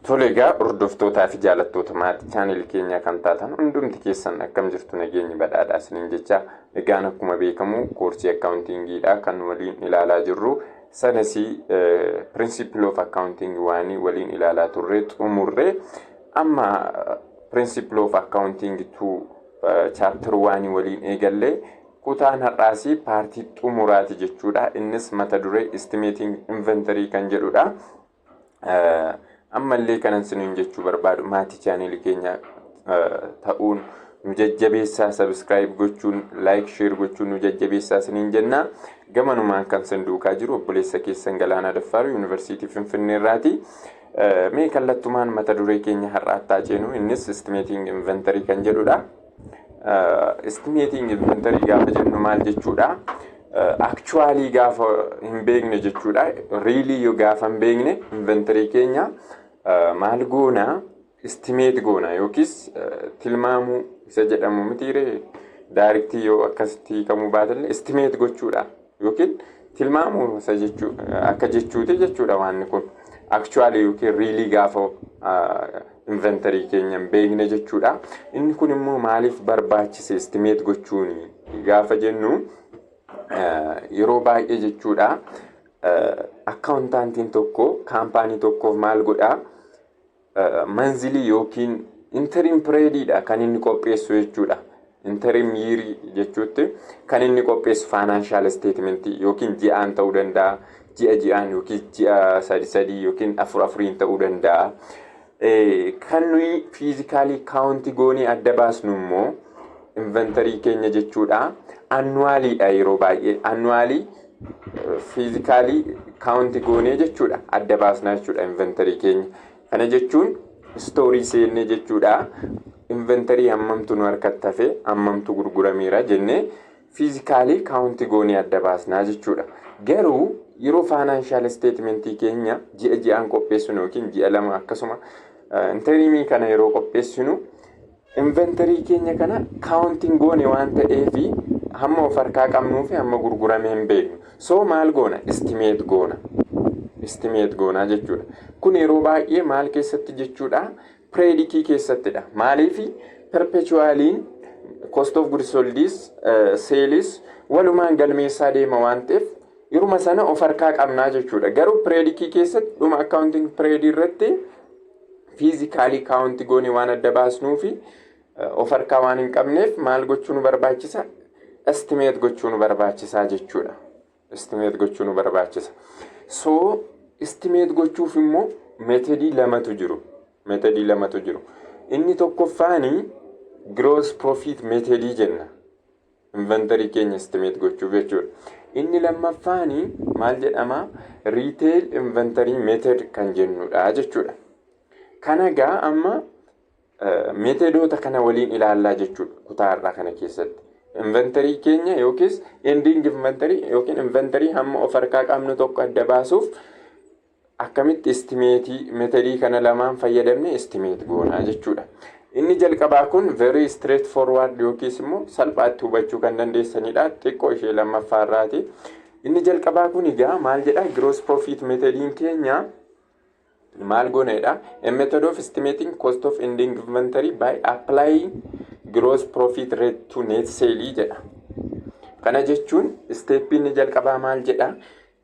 Tole egaa hordoftootaa fi jaalattoota maatii chaanel keenyaa kan taatan hundumti keessan akkam jirtu nageenyi badhaadhaa isiniin jecha. Egaan akkuma beekamu koorsii akkaawuntiingiidha kan waliin ilaalaa jirru. Sanas principle of accounting waanii waliin ilaalaa turre xumurre. Amma principle of accounting 2 chapter 1 waliin eegalle kutaan har'aasii paartii xumuraati jechuudha. Innis mata duree estimating inventory kan jedhudha. Ammallee kanan isiniin jechuu barbaadu maatii chaanel keenya ta'uun nu jajjabeessaa, subscribe gochuun, like share gochuun nu jajjabeessaa isiniin jenna. Gamanumaan kan isin duukaa jiru obboleessa keessan Galaanaa Daffaaru Yuunivarsiitii Finfinnee irraati. Mee kallattumaan mata duree keenya har'aatti ceenu innis estimating inventory kan jedhudha. Estimating inventory gaafa jennu maal jechuudha? Actually gaafa hin beekne jechuudha. Really yoo gaafa hin beekne inventory keenya maal goona estimate goona yookiis tilmaamu isa jedhamu mitiire directly yoo akkasitti kamuu baatalle estimate gochuudha yookiin tilmaamu isa jechuu akka jechuuti jechuudha waan kun actually yookiin really gaafa inventory keenya hin beekne jechuudha. Inni kun immoo maaliif barbaachise estimate gochuun gaafa jennu yeroo baay'ee jechuudha. Accountantiin tokko kaampaanii tokkoof maal godhaa manzilii yookiin interim periodidha kan inni qopheessu jechuudha. Interim year jechuutti kan inni qopheessu financial statement yookiin ji'aan ta'uu danda'a, ji'aan yookiin ji'a sadii yookiin afuriin ta'uu danda'a. Kan nuyi physically count goonee adda baasnu immoo inventory keenya jechuudha. Annualidha yeroo baay'ee annually physically count goonee jechuudha adda baasna jechuudha inventory keenya. Kana jechuun story seenne jechuudha. Inventory hammamtu nu harkatti hafe hammamtu gurgurameera jennee physically count goonee adda baasna jechuudha. Garuu yeroo financial statement keenya ji'aan qopheessinu yookiin ji'a lama akkasuma interimii kana yeroo qopheessinu inventory keenya kana counting goone waan ta'eefi hamma of harkaa qabnuu fi hamma gurguramee hin beeknu. So maal goona? Estimate goona. Estimate goona jechuudha. Kun yeroo baay'ee maal keessatti jechuudha? Predikii keessattidha. Maaliif perpetualiin cost of goods sold sales walumaan galmeessaa deema waan ta'eef yeruma sana of harkaa qabnaa jechuudha. Garuu predikii keessatti dhuma accounting period irratti physically count goone waan adda baasnuu fi of harkaa waan hin qabneef maal gochuu nu barbaachisa? Estimate gochuu nu barbaachisa jechuudha. Estimate gochuu nu barbaachisa. So estimate gochuuf immoo methodii lamatu jiru. Inni tokkoffaani gross profit methodii jenna. Inventory keenya estimate gochuuf jechuudha. Inni lammaffaani maal jedhama? Retail inventory method kan jennudha jechuudha. Kana gaa amma methodoota kana waliin ilaallaa jechuudha kutaa irraa kana keessatti. Inventory keenya yookiis ending inventory yookiin inventory hamma of harkaa qabnu tokko adda baasuuf akkamitti estimate methodii kana lamaan fayyadamne estimate goonaa jechuudha. Inni jalqabaa kun very straightforward yookiis immoo salphaatti hubachuu kan dandeessanidha. Xiqqoo ishee lammaffaarraati. Inni jalqabaa kun egaa maal jedha? Gross profit methodiin keenya maal goonedha? A method of estimating cost of ending inventory by applying gross profit rate to net sale jedha. Kana jechuun step inni jalqabaa maal jedha?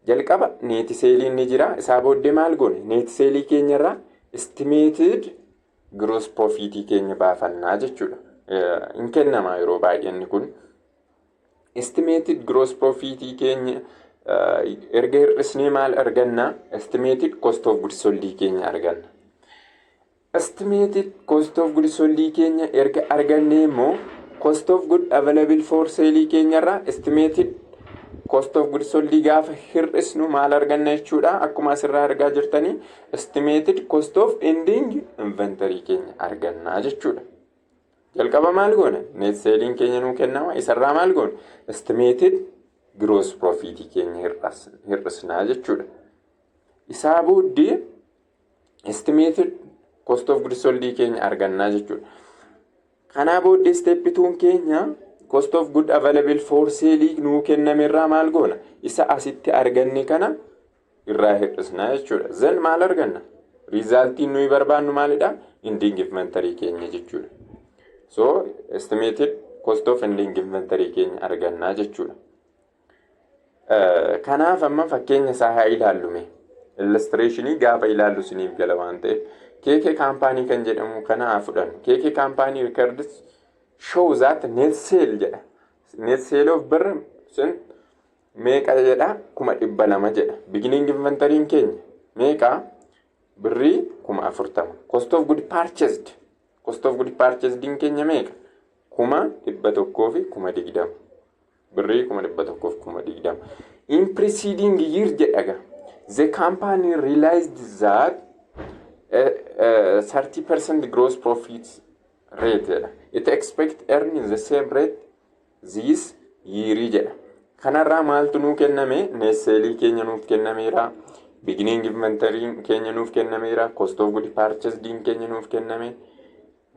Jalqaba net sale ni jira. Isaa booddee maal goone? Net sale keenyarraa estimated gross profit keenya baafannaa jechuudha. In kennama yeroo baay'ee inni kun estimated gross profit keenya erga hir'isnee maal arganna? Estimated cost of goods sold keenya arganna. Estimated cost of goods sold keenya erga arganne immoo cost of goods available for sale keenyarraa estimated cost of goods sold gaafa hir'isnu maal arganna jechuudha. Akkuma asirraa argaa jirtanii estimated cost of ending inventory keenya arganna jechuudha. Jalqaba maal goona? Net sale keenya nuu kennama. Isarraa maal goona? Estimated gross profit keenya hir'isnaa jechuudha. Isaa booddee estimated cost of goods sold keenya argannaa jechuudha. Kanaa booddee step 2 keenya cost of goods available for sale nuu kennamerraa maal goona? Isa asitti arganne kana irraa hir'isnaa jechuudha. Zan maal arganna? Riizaaltiin nuyi barbaannu maalidha? Ending inventory keenya jechuudha. So estimated cost of ending inventory keenya argannaa jechuudha. Kanaaf amma fakkeenya isaa haa ilaallume. Illustrationii gaafa ilaallu siniif gala waan ta'eef KK kaampaanii kan jedhamu kana haa fudhannu. KK kaampaanii records show that net sale jedha. Net sale of birr sun meeqa jedha? 200 jedha. Beginning inventory keenya meeqa? Birrii 40. Cost of good purchased. Cost of good purchased keenya meeqa? 100 fi 20. Birrii 100 fi 20. In preceding year jedhaga. The company realized that 30% gross profits rate. It expect earning the same rate this year jedha. Kanarraa maaltu nuu kenname? Net sale keenya nuuf kennameera. Beginning inventory keenya nuuf kennameera. Cost of good purchased keenya nuuf kenname.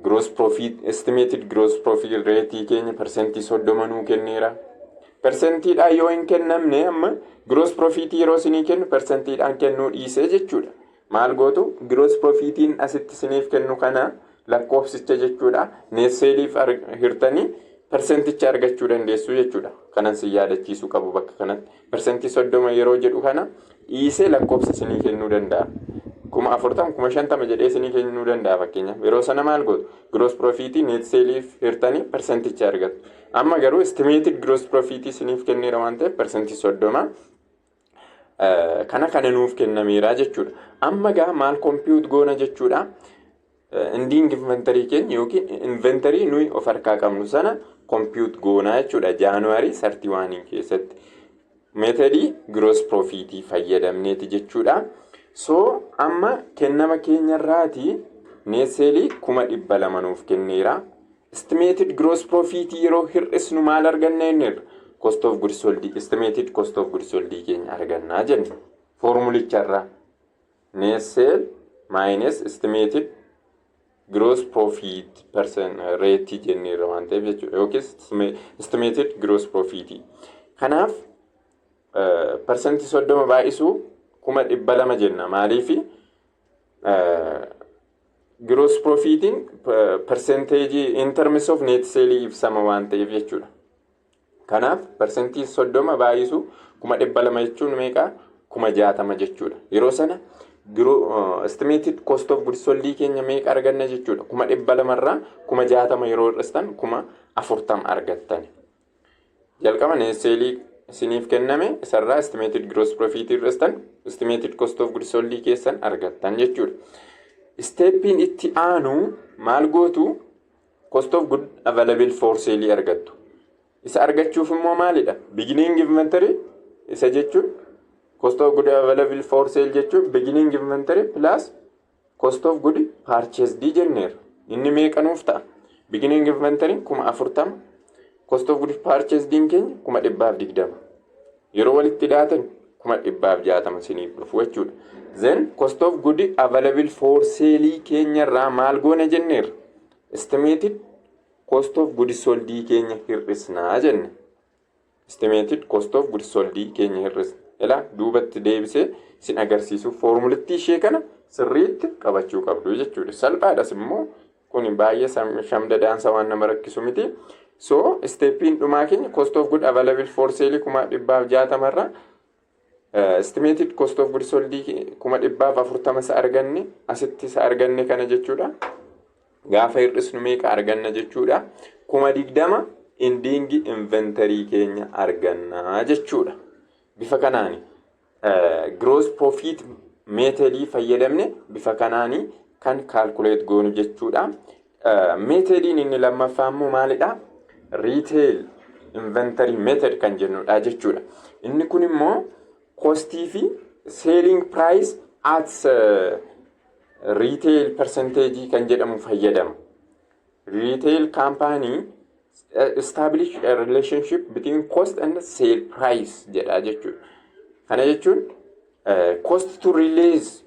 Gross profit estimated gross profit rate keenya percentii 30 nuu kenneera. Persentiidhaan yoo hin kennamne amma gross profit yeroo isinii kennu persentiidhaan kennuu dhiisee jechuudha. Maal gootu? Gross profitiin asitti isiniif kennu kana lakkoofsicha jechuudha. Net saleef hirtanii persenticha argachuu dandeessu jechuudha. Kanan si yaadachiisuu qabu bakka kanatti. Persentii 30 yeroo jedhu kana dhiisee lakkoofsa isinii kennuu danda'a. 40 50 jedhee isinii kennuu danda'a fakkeenyaaf. Yeroo sana maal gootu? Gross profitii net saleef hirtanii persenticha argattu. Amma garuu estimated gross profit isiniif kenneera waan ta'eef persentii 30 kana nuuf kennameera jechuudha. Amma gaa maal compute goona jechuudha. Ending inventory keenya yookiin inventory nuyi of harkaa qabnu sana compute goona jechuudha. January 31 keessatti methodii gross profit fayyadamneeti jechuudha. So amma kennama keenyarraati net sale 200 nuuf kenneera. Estimated gross profit yeroo hir'isnu maal arganna jenneerra? Cost of goods sold, estimated cost of goods sold keenya argannaa jenne. Formulicharraa net sale minus estimated gross profit rate jenneerra waan ta'eef jechuudha. Yookiin estimated gross profit. Kanaaf persentii 30 baay'isuu 200 jenna. Maaliifi gross profit percentage in terms of net sale ibsama waan ta'eef jechuudha. Kanaaf persentii 30 baay'isu 200 jechuun meeqa? 60 jechuudha. Yeroo sana estimated cost of goods sold keenya meeqa arganna jechuudha? 200 irraa 60 yeroo hir'istan 40 argattan. Jalqaba net sale isiniif kenname isarraa estimated gross profit hir'istan estimated cost of goods sold keessan argattan jechuudha. Stepin itti aanu maal gootu? Cost of good available for sale argattu. Isa argachuuf immoo maalidha? Beginning inventory isa jechuun cost of good available for sale jechuun beginning inventory plus cost of good purchased jenneera. Inni meeqa nuuf ta'a? Beginning inventory 40, cost of good purchased keenya 120. Yeroo walitti dhiyaatan 160 siniif dhufu jechuudha. Then cost of good available for sale keenyarraa maal goona jenneerra? Estimated cost of goods sold keenya hir'isnaa jenne. Estimated cost of goods sold keenya hir'isna. Ilaa duubatti deebisee sin agarsiisuuf foormulitti ishee kana sirriitti qabachuu qabdu jechuudha. Salphaadhas immoo kun baay'ee shamdadaansa waan nama rakkisu miti. So steppiin dhumaa keenya cost of good available for sale 160 irraa estimated cost of goods sold 140 isa arganne asitti isa arganne kana jechuudha. Gaafa hir'isnu meeqa arganna jechuudha? 20 ending inventory keenya arganna jechuudha. Bifa kanaani gross profit methodii fayyadamne bifa kanaani kan calculate goonu jechuudha. Methodiin inni lammaffaa immoo maalidha? Retail inventory method kan jennudha jechuudha. Inni kun immoo costii fi selling price at retail percentage kan jedhamu fayyadama. Retail company establish a relationship between cost and sale price jedha jechuudha. Kana jechuun cost to release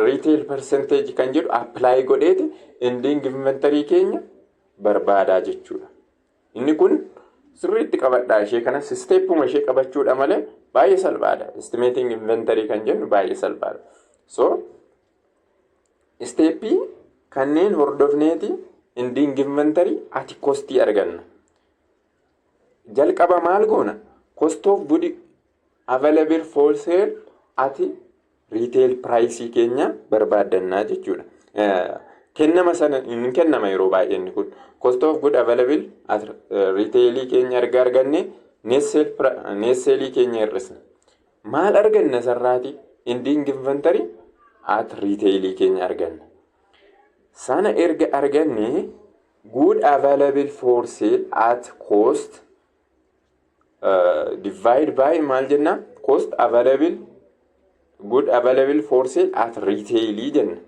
retail percentage kan jedhu apply godheeti ending inventory keenya barbaadaa jechuudha. Inni kun sirriitti qabadhaa ishee kana stepuma ishee qabachuudha malee baay'ee salphaadha. Estimating inventory kan jennu baay'ee salphaadha. So Isteeppii kanneen hordofneeti ending inventory ati kostii arganna. Jalqaba maal goona? Cost of good available for sale ati retail price keenya barbaadannaa jechuudha. Kennama sana hin kennama yeroo baay'ee inni kun cost of good available at retail keenya arganne net sale keenya hir'isna. Maal arganna sarraati? Ending inventory at retail keenya arganna. Sana erga arganne good available for sale at cost divide by maal jenna? Cost available good available for sale at retail jenna.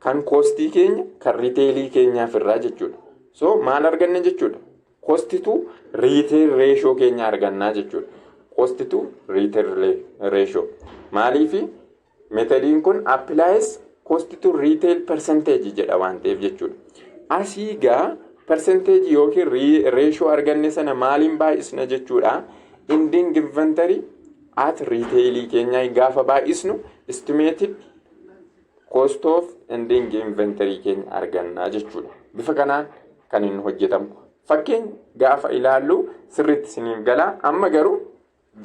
Kan costii keenya kan retail keenyaaf irraa jechuudha. So maal arganna jechuudha? Cost to retail ratio keenya argannaa jechuudha. Cost to retail ratio. Maaliifi metodiin kun applies cost to retail percentage jedha waan ta'eef jechuudha. Asii gaa percentage yookiin ratio arganne sana maaliin baay'isna jechuudha? Ending inventory at retail keenya gaafa baay'isnu estimated cost of ending inventory keenya argannaa jechuudha. Bifa kanaan kan inni hojjetamu. Fakkeenya gaafa ilaallu sirriitti isiniif gala. Amma garuu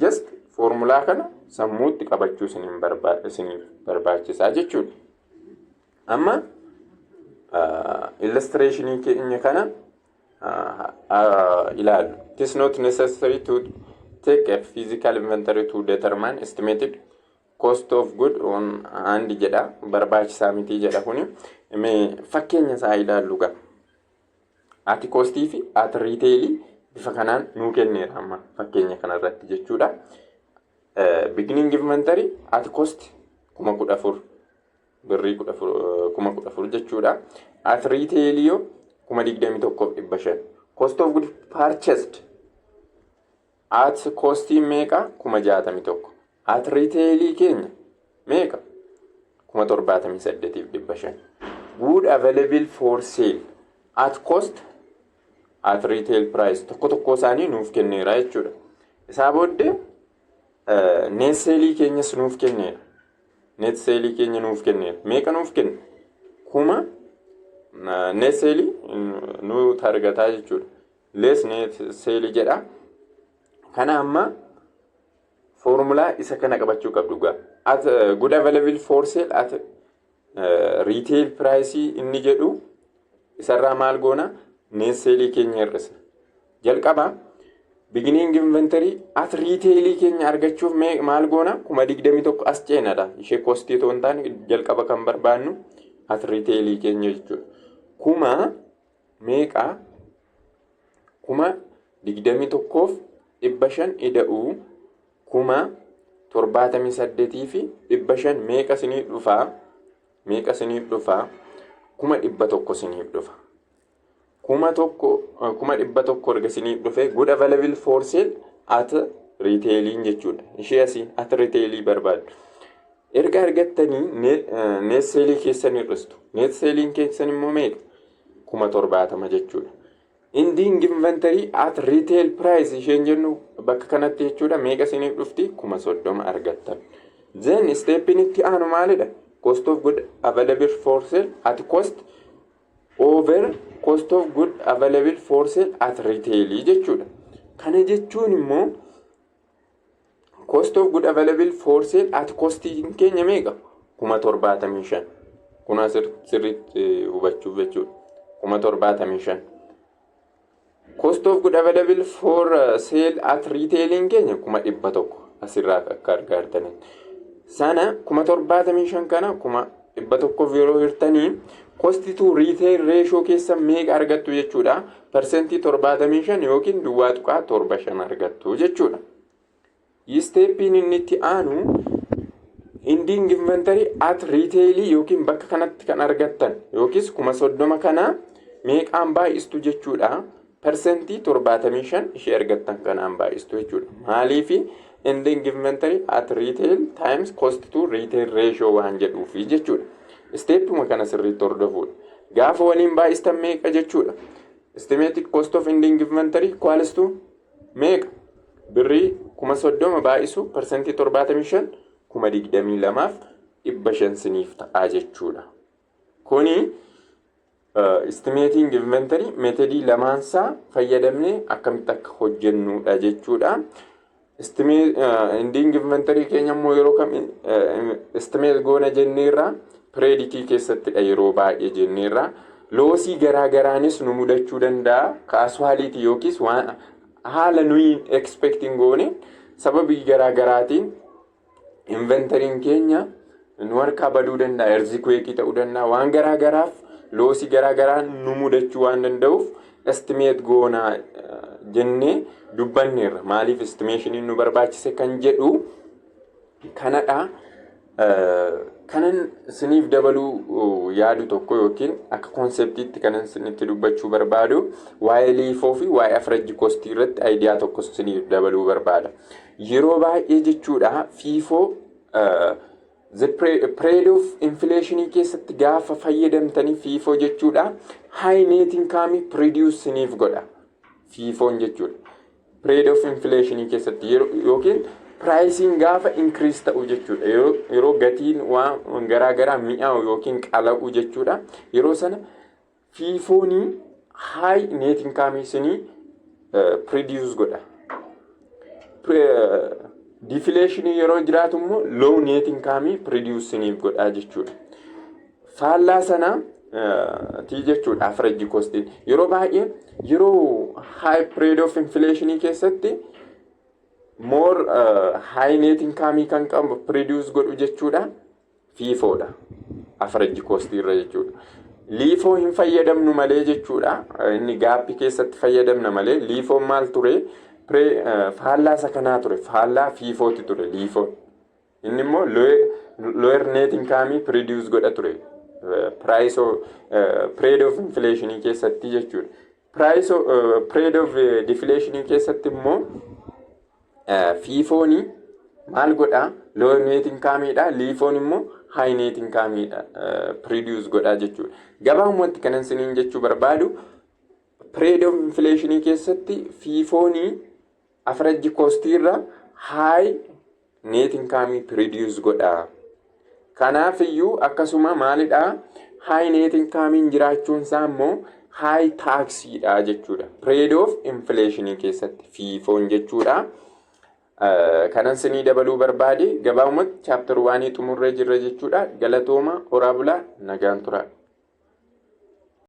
just formulaa kana sammuutti qabachuu isiniif barbaachisaa jechuudha. Amma illustrationii keenya kana ilaallu. It is not necessary to take a physical inventory to determine estimated cost of good on hand jedha. Barbaachisaa miti jedha kuni. Fakkeenya isaa ilaallu gaa. Ati kostii fi ati retail bifa kanaan nuu kenneera amma fakkeenya kanarratti jechuudha. Beginning inventory ati cost 14,000 birrii 14,000 jechuudha. Ati retail yoo 21,500. Cost of good purchased ati kostii meeqa 61,000. Ati retail keenya meeqa 78,500. Good available for sale at cost at retail price tokko isaanii nuuf kenneera jechuudha. Isaa booddee net sale keenyas nuuf kenneera. Net sale keenya nuuf kenneera. Meeqa nuuf kenne? 1,000 net sale nu targataa jechuudha. Less net sale jedha. Kana amma formulaa isa kana qabachuu qabdu gaa. At good available for sale at retail price inni jedhu isarraa maal goona? Net sale keenya hir'isna. Jalqaba beginning inventory at retail keenya argachuuf maal goona? 21,000 as ceenadha. Ishee kostii toon taane jalqaba kan barbaannu at retail keenya jechuudha. Kuma meeqa? 21,500 ida'uu 78,500 meeqa siniif dhufaa? 1,100 siniif dhufa. 1,100 erga siniif dhufe good available for sale at retail jechuudha. Ishee asii at retail barbaaddu. Erga argattanii net sale keessan hir'istu. Net sale keessan immoo meeqa? 70,000 jechuudha. Ending inventory at retail price isheen jennu bakka kanatti jechuudha. Meeqa siniif dhufti? 30,000 argattan. Then stepin itti aanu maalidha? Cost of good available for sale at cost over cost of good available for sale at retail jechuudha. Kana jechuun immoo cost of good available for sale at cost keenya meeqa? 75,000. Kuna sirriitti hubachuuf jechuudha. 75,000. Cost of good available for sale at retail keenya 100,000 asirraa akka argaartanii. Sana 75,000 kana 100,000 yeroo hirtanii cost to retail ratio keessa meeqa argattu jechuudha. Percentii 75 yookiin duwwaa tuqaa 75 argattu jechuudha. Stepin inni itti aanu ending inventory at retail yookiin bakka kanatti kan argattan yookiis 30,000 kana meeqaan baay'istu jechuudha. Percentii 75 ishee argattan kanaan baay'istu jechuudha. Maaliifi ending inventory at retail times cost to retail ratio waan jedhuufi jechuudha. Stepuma kana sirriitti hordofuudha. Gaafa waliin baay'istan meeqa jechuudha. Estimated cost of ending inventory equals to meeqa? Birrii 30,000 baay'isu percentii 75 22,500 siniif ta'a jechuudha. Kuni estimating inventory methodii lamaansaa fayyadamne akkamitti akka hojjennudha jechuudha. Ending inventory keenya immoo yeroo kam estimate goona jenneerra predicii keessattidha yeroo baay'ee jenneerra. Loosii garaagaraanis nu mudachuu danda'a. Kaasuwalitii yookiis waan haala nuyi expecting goone sababii garaagaraatiin inventory'n keenya nu harkaa baduu danda'a. Earthquake ta'uu danda'a. Waan garaagaraaf loosii garaagaraa nu mudachuu waan danda'uuf estimate goona jennee dubbanneerra. Maaliif estimationiin nu barbaachise kan jedhu kanadha. Kanan siniif dabaluu yaadu tokko yookiin akka konseptiitti kanan sinitti dubbachuu barbaadu waa'ee liifoo fi waa'ee average cost irratti ayidiyaa tokko siniif dabaluu barbaada. Yeroo baay'ee jechuudha fiifoo the period of inflation keessatti gaafa fayyadamtanii fiifoo jechuudha high net income produce siniif godha. Fiifoon jechuudha period of inflation keessatti yookiin pricing gaafa increase ta'u jechuudha. Yeroo gatiin waan garaagaraa mi'aawu yookiin qala'u jechuudha. Yeroo sana fiifoonii high net income isinii produce godha. Deflation yeroo jiraatu immoo low net income produce isiniif godha jechuudha. Faallaa sana jechuudha average cost. Yeroo baay'ee yeroo high period of inflation keessatti more high net income kan qabu produce godhu jechuudha fiifoodha average cost irra jechuudha. Liifoo hin fayyadamnu malee jechuudha. Inni gaappii keessatti fayyadamna malee liifoo maal ture faallaa sakanaa ture faallaa fiifooti ture liifoo. Inni immoo lower net income produce godha ture price of period of inflation keessatti jechuudha. Price of period of deflation keessatti immoo fiifooni maal godha low net income dha. Liifoon immoo high net income dha produce godha jechuudha. Gabaabumatti kanan siniin jechuu barbaadu period of inflation keessatti fiifooni average cost irra high net income produce godha. Kanaaf iyyuu akkasuma maalidha high net income jiraachuun isaa immoo high tax dha jechuudha. Period of inflation keessatti fiifoon jechuudha. Kanan sinii dabaluu barbaade gabaabumatti chapter 1 xumurree jirra jechuudha. Galatooma horaa bulaa nagaan tura.